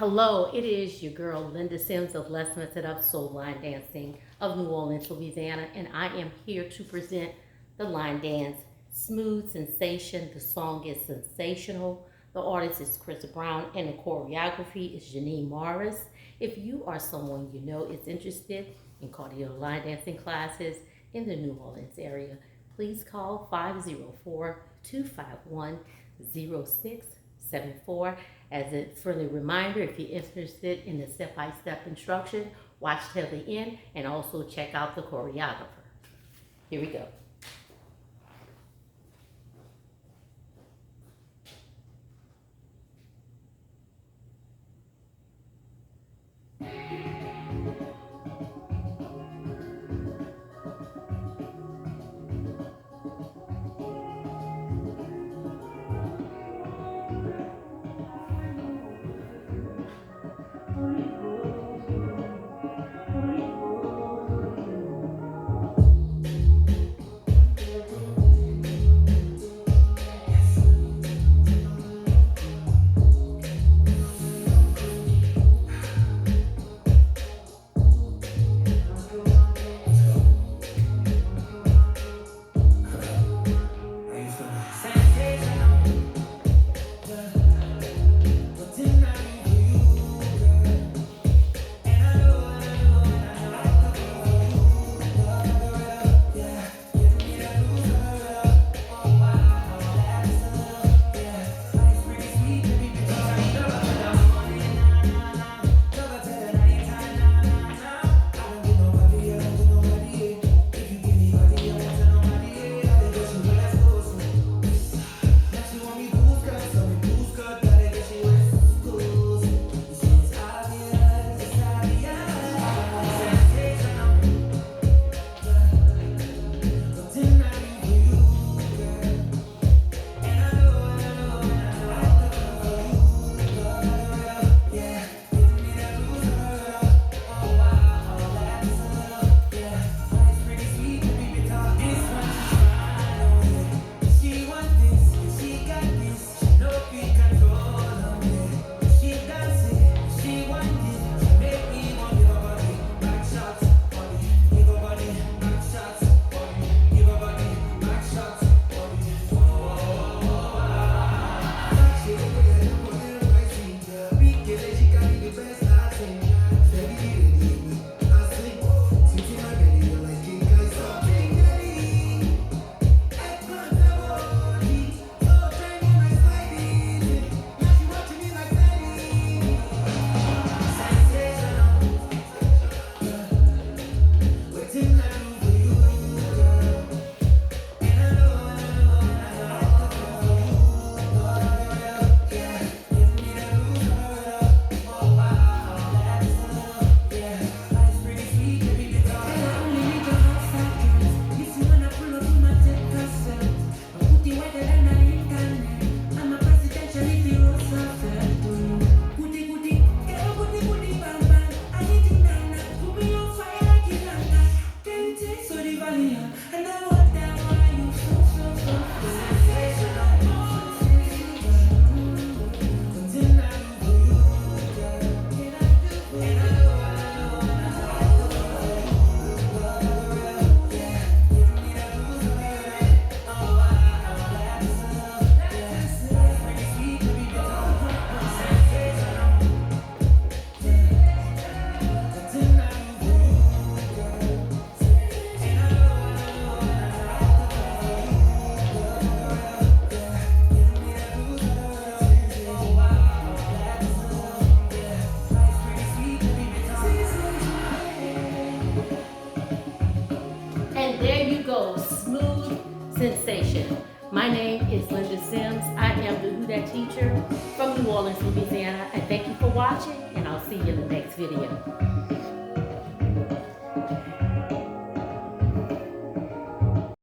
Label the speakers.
Speaker 1: Hello, it is your girl Linda Sims of Let's Mess It Up Soul Line Dancing of New Orleans, Louisiana, and I am here to present the line dance Smooth Sensation. The song is sensational. The artist is Chris Brown, and the choreography is JANEAN Morris. If you are someone you know is interested in cardio line dancing classes in the New Orleans area, please call 504-251-0674. As a friendly reminder, if you're interested in the step-by-step instruction, watch till the end and also check out the choreographer. Here we go. And there you go, Smooth Sensation. My name is Linda Sims. I am the Who Dat teacher from New Orleans, Louisiana. And thank you for watching, and I'll see you in the next video.